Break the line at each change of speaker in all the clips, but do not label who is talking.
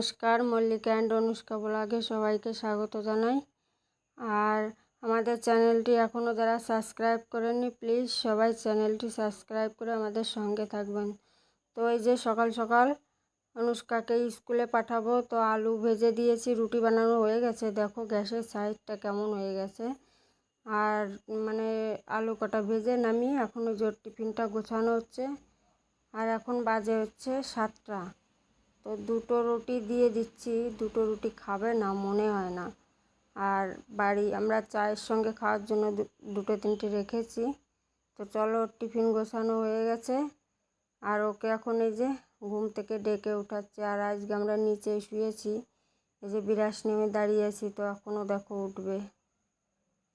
নমস্কার, মল্লিকা অ্যান্ড অনুষ্কা ব্লগে সবাইকে স্বাগত জানাই। আর আমাদের চ্যানেলটি এখনও যারা সাবস্ক্রাইব করেননি, প্লিজ সবাই চ্যানেলটি সাবস্ক্রাইব করে আমাদের সঙ্গে থাকবেন। তো এই যে সকাল সকাল অনুষ্কাকে স্কুলে পাঠাবো, তো আলু ভেজে দিয়েছি, রুটি বানানো হয়ে গেছে। দেখো গ্যাসের সাইজটা কেমন হয়ে গেছে। আর আলু কটা ভেজে নামিয়ে এখন ওই যে টিফিনটা গোছানো হচ্ছে। আর এখন বাজে হচ্ছে 7টা। তো দুটো রুটি দিয়ে দিচ্ছি, দুটো রুটি খাবে না মনে হয় না। আর আমরা চায়ের সঙ্গে খাওয়ার জন্য দুটো তিনটে রেখেছি। তো চলো, টিফিন গোছানো হয়ে গেছে। আর ওকে এখন এই যে ঘুম থেকে ডেকে উঠাচ্ছে। আর আজকে আমরা নিচে শুয়েছি, এই যে বিরাস নেমে দাঁড়িয়ে আছি, তো এখনও দেখো উঠবে।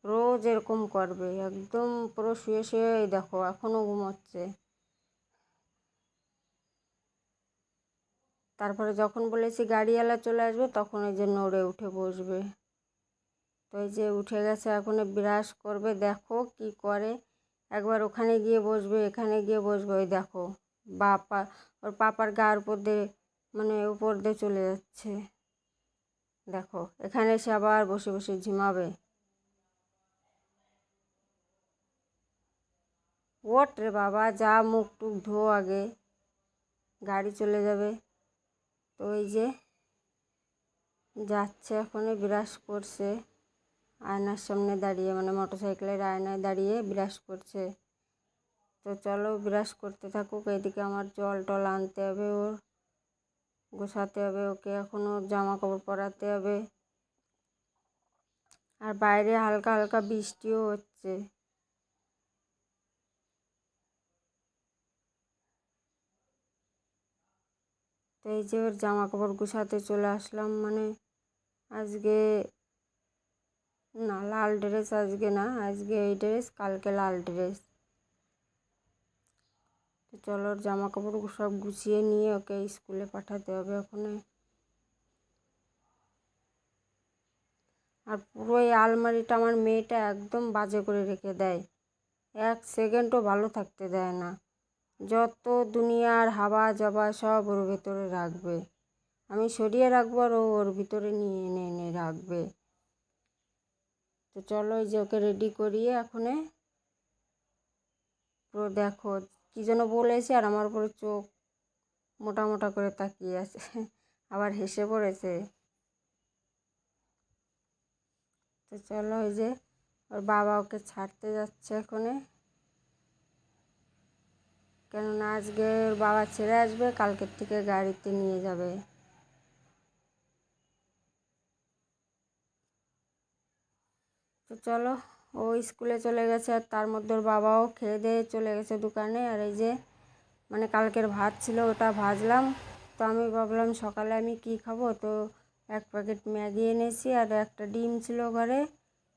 রোজ এরকম করবে, একদম পুরো শুয়ে শুয়ে দেখো এখনও ঘুমোচ্ছে। তারপরে যখন বলেছি গাড়িওয়ালা চলে আসবে, তখন এই যে নড়ে উঠে বসবে। তো এই যে উঠে গেছে, এখন ব্রাশ করবে, দেখো কি করে। একবার ওখানে গিয়ে বসবে, এখানে গিয়ে বসবে। ওই দেখো ওর পাপার গার উপর দিয়ে উপর দিয়ে চলে যাচ্ছে। দেখো এখানে এসে আবার বসে বসে ঝিমাবে। ওঠ রে বাবা, যা, মুখ টুক ধো আগে, গাড়ি চলে যাবে। তো এই যে যাচ্ছে, এখন ব্রাশ করছে, আয়নার সামনে দাঁড়িয়ে, মোটরসাইকেলের আয়নায় দাঁড়িয়ে ব্রাশ করছে। তো চলো ব্রাশ করতে থাকুক, এদিকে আমার জল টল আনতে হবে, ওর গোছাতে হবে, ওকে এখনও জামা কাপড় পরাতে হবে। আর বাইরে হালকা হালকা বৃষ্টিও হচ্ছে। তো এই যে ওর জামা কাপড় গোছাতে চলে আসলাম। আজকে না, লাল ড্রেস আজকে না, আজকে এই ড্রেস, কালকে লাল ড্রেস। তো চলো, ওর জামা কাপড় সব গুছিয়ে নিয়ে ওকে স্কুলে পাঠাতে হবে ওখানে। আর পুরো এই আলমারিটা আমার মেয়েটা একদম বাজে করে রেখে দেয়, এক সেকেন্ডও ভালো থাকতে দেয় না। যত দুনিয়ার হাওয়া জাবা সব ওর ভেতরে রাখবে, আমি সরিয়ে রাখবো আর ও ওর ভিতরে নিয়ে এনে এনে রাখবে। তো চলো, এই যে ওকে রেডি করিয়ে এখনে পুরো দেখো কী যেন বলেছে, আর আমার উপরে চোখ মোটা মোটা করে তাকিয়ে আছে, আবার হেসে পড়েছে। তো চলো, এই যে ওর বাবা ওকে ছাড়তে যাচ্ছে এখনে, কেননা আজকে ওর বাবা ছেড়ে আসবে, কালকের থেকে গাড়িতে নিয়ে যাবে। তো চলো, ও স্কুলে চলে গেছে, আর তার মধ্যে ওর বাবাও খেয়ে দিয়ে চলে গেছে দোকানে। আর এই যে কালকের ভাত ছিল, ওটা ভাজলাম। তো আমি ভাবলাম সকালে আমি কি খাবো, তো এক প্যাকেট ম্যাগি এনেছি আর একটা ডিম ছিল ঘরে,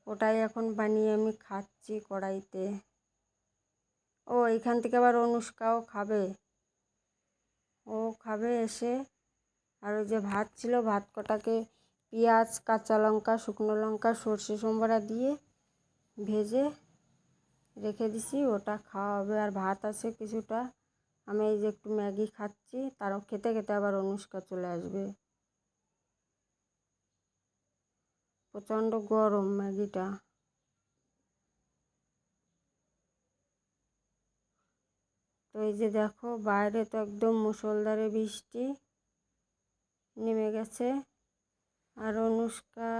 ওটাই এখন বানিয়ে আমি খাচ্ছি কড়াইতে। ও এইখান থেকে আবার অনুষ্কাও খাবে, ও খাবে এসে। আর ওই যে ভাত ছিল, ভাত কটাকে পেঁয়াজ, কাঁচা লঙ্কা, শুকনো লঙ্কা, সর্ষে সম্বরা দিয়ে ভেজে রেখে দিছি, ওটা খাওয়া হবে। আর ভাত আছে কিছুটা, আমি এই যে একটু ম্যাগি খাচ্ছি, তারও খেতে খেতে আবার অনুষ্কা চলে আসবে। প্রচণ্ড গরম ম্যাগিটা। তো এই যে দেখো বাইরে তো একদম মুষলধারে বৃষ্টি নেমে গেছে। আর অনুষ্কা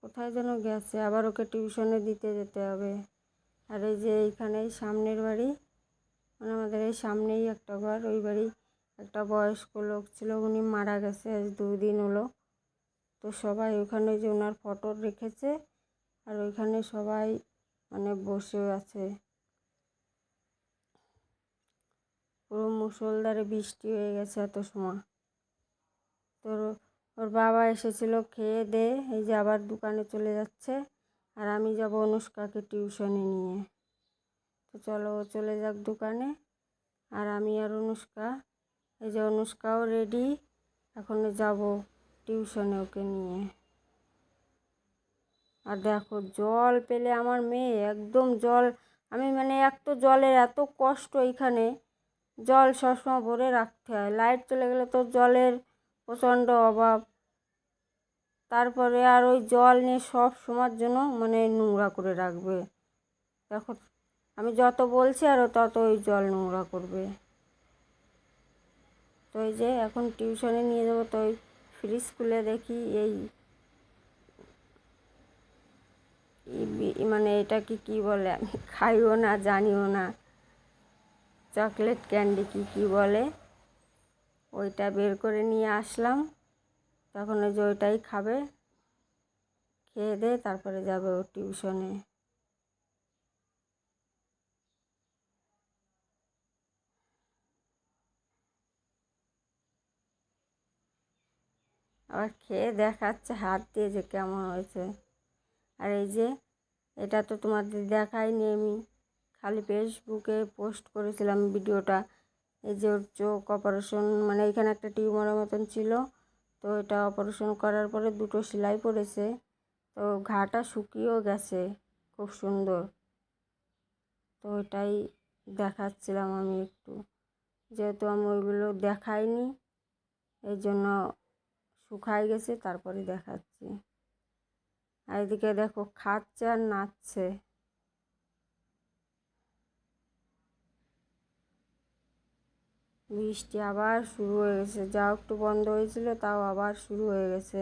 কোথায় যেন গেছে, আবার ওকে টিউশনে দিতে যেতে হবে। আর এই যে এইখানেই সামনের বাড়ি, আমাদের এই সামনেই একটা ঘর, ওই বাড়ি একটা বয়স্ক লোক ছিল, উনি মারা গেছে আজ 2 দিন হলো। তো সবাই ওখানে যে ওনার ফটো রেখেছে, আর ওইখানে সবাই বসে আছে। পুরো মুষলধারে বৃষ্টি হয়ে গেছে এত সময়। তো ওর বাবা এসেছিল খেয়ে দে, এই যে আবার দোকানে চলে যাচ্ছে। আর আমি যাব অনুষ্কাকে টিউশনে নিয়ে। তো চলো, ও চলে যাক দোকানে, আর আমি আর অনুষ্কা, এই যে অনুষ্কাও রেডি, এখন যাব টিউশনে ওকে নিয়ে। আর দেখো জল পেলে আমার মেয়ে একদম জল, আমি এক তো জলের এত কষ্ট, এইখানে জল সবসময় ভরে রাখতে হয়, লাইট চলে গেলে তো জলের প্রচণ্ড অভাব। তারপরে আর ওই জল নিয়ে সব সময়ের জন্য মানে নোংরা করে রাখবে। দেখো আমি যত বলছি আরও তত ওই জল নোংরা করবে। তো এই যে এখন টিউশনে নিয়ে যাবো, তো ওই ফ্রিজ খুলে দেখি এই মানে এটাকে কি বলে আমি খাইও না, জানিও না, চকলেট ক্যান্ডি কি বলে, ওইটা বের করে নিয়ে আসলাম। তখন ওই যে ওইটাই খাবে, খেয়ে দিয়ে তারপরে যাবে ও টিউশনে। আবার খেয়ে দেখাচ্ছে হাত দিয়ে যে কেমন হয়েছে। আর এই যে এটা তো তোমাদের দেখাইনি, আমি খালি ফেসবুকে পোস্ট করেছিলাম ভিডিওটা। এই যে ওর চোখ অপারেশন, মানে এখানে একটা টিউমারের মতন ছিল, তো এটা অপারেশন করার পরে 2টো সেলাই পড়েছে, তো ঘাটা শুকিয়েও গেছে খুব সুন্দর। তো ওইটাই দেখাচ্ছিলাম আমি একটু, যেহেতু আমি ওইগুলো দেখাইনি এই জন্য শুকাই গেছে, তারপরে দেখাচ্ছি। আর এদিকে দেখো খাচ্ছে আর নাচছে। বৃষ্টি আবার শুরু হয়ে গেছে, যাও একটু বন্ধ হয়েছিল তাও আবার শুরু হয়ে গেছে।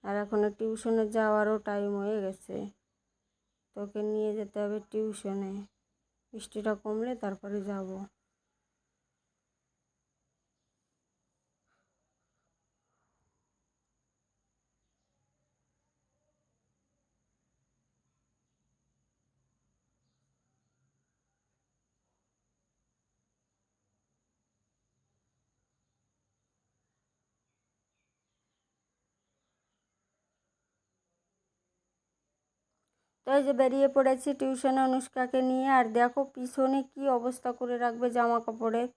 আর এখন টিউশনে যাওয়ারও টাইম হয়ে গেছে, তোকে নিয়ে যেতে হবে টিউশনে। বৃষ্টিটা কমলে তারপরে যাব। তো এই যে বেরিয়ে পড়েছি টিউশনে অনুষ্কাকে নিয়ে। আর দেখো পিছনে কি অবস্থা করে রাখবে জামা কাপড়ের,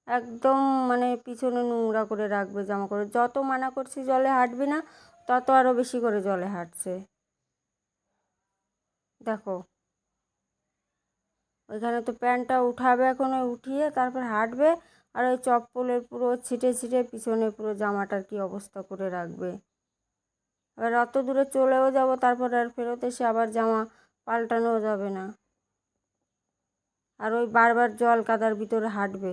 একদম মানে পিছনে নোংরা করে রাখবে জামা কাপড়। যত মানা করছি জলে হাঁটবি না, তত আরও বেশি করে জলে হাঁটছে। দেখো ওইখানে তো প্যান্টটা উঠাবে, এখন ওই উঠিয়ে তারপর হাঁটবে, আর ওই চপ্পলের পুরো ছিটে ছিটে পিছনে পুরো জামাটার কি অবস্থা করে রাখবে। এবার অত দূরে চলেও যাব, তারপর আর ফেরত এসে আবার জামা পাল্টানোও যাবে না। আর ওই বারবার জল কাদার ভিতরে হাঁটবে।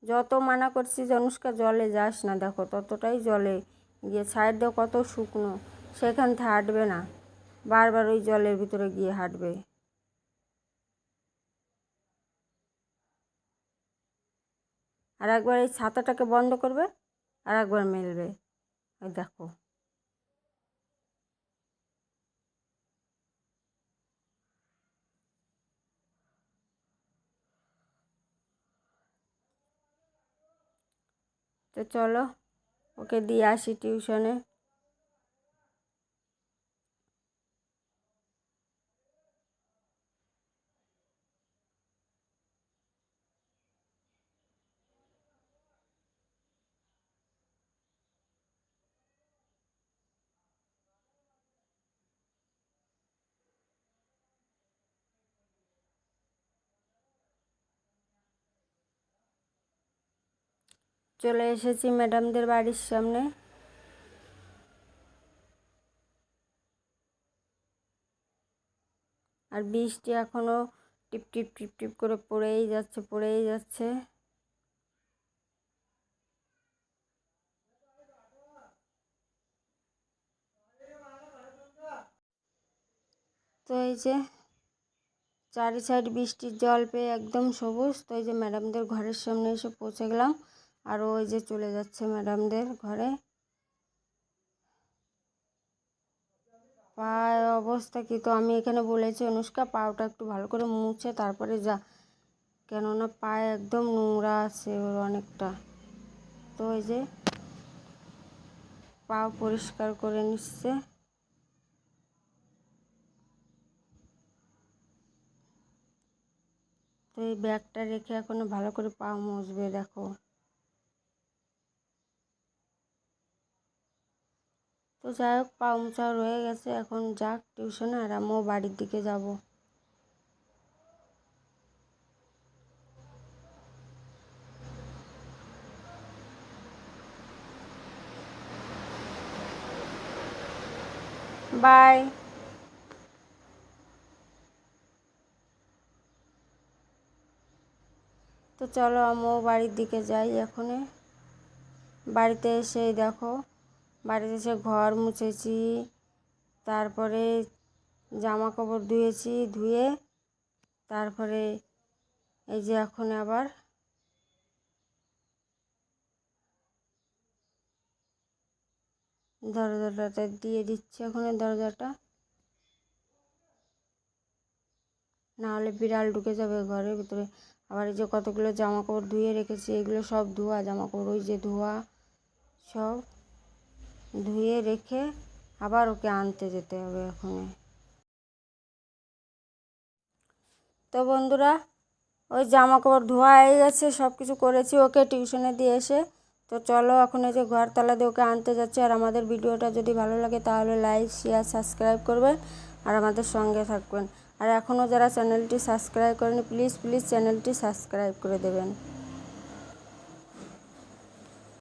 যত মানা করছি যে অনুষ্কা জলে যাস না, দেখো ততটাই জলে গিয়ে সাইড দিয়ে কত শুকনো, সেখান থেকে হাঁটবে না, বারবার ওই জলের ভিতরে গিয়ে হাঁটবে। আর একবার এই ছাতাটাকে বন্ধ করবে, আর একবার মেলবে। ওই দেখো তো চলো ওকে দিয়ে আসি টিউশনে। চলে এসেছি ম্যাডামদের বাড়ির সামনে। আর বৃষ্টি এখনও টিপ টিপ টিপ টিপ করে পড়েই যাচ্ছে, পড়েই যাচ্ছে। তো এই যে চারি সাইড বৃষ্টির জল পেয়ে একদম সবুজ। তো এই যে ম্যাডামদের ঘরের সামনে এসে পৌঁছে গেলাম, আর ওই যে চলে যাচ্ছে ম্যাডামদের ঘরে। পায়ের অবস্থা কি, তো আমি এখানে বলেছি অনুষ্কা পাওটা একটু ভালো করে মুছে তারপরে যা, কেননা পায়ে একদম নোংরা আছে ওর অনেকটা। তো ওই যে পাও পরিষ্কার করে নিচ্ছে। তো এই ব্যাগটা রেখে এখন ভালো করে পা মুছবে। দেখো তো যাই হোক পা মোছা রয়ে গেছে, এখন যাক টিউশনে, আর আমিও বাড়ির দিকে যাব। বাই। তো চলো আমিও বাড়ির দিকে যাই এখনই। বাড়িতে এসে দেখো, বাড়িতে এসে ঘর মুছেছি, তারপরে জামা কাপড় ধুয়েছি, ধুয়ে তারপরে এই যে এখন আবার দরজাটা দিয়ে দিচ্ছি, এখন দরজাটা, নাহলে বিড়াল ঢুকে যাবে ঘরের ভিতরে। আবার এই যে কতগুলো জামা কাপড় ধুয়ে রেখেছি, এগুলো সব ধোয়া জামা কাপড়, ওই যে ধোয়া সব ধুয়ে রেখে আবার ওকে আনতে যেতে হবে এখনই। তো বন্ধুরা, ওই জামা কাপড় ধোয়া হয়ে গেছে, সব কিছু করেছি ওকে টিউশনে দিয়ে এসে। তো চলো এখন এই যে ঘর তালা দিয়ে ওকে আনতে যাচ্ছি। আর আমাদের ভিডিওটা যদি ভালো লাগে তাহলে লাইক শেয়ার সাবস্ক্রাইব করবেন আর আমাদের সঙ্গে থাকবেন। আর এখনও যারা চ্যানেলটি সাবস্ক্রাইব করেনি প্লিজ প্লিজ চ্যানেলটি সাবস্ক্রাইব করে দেবেন।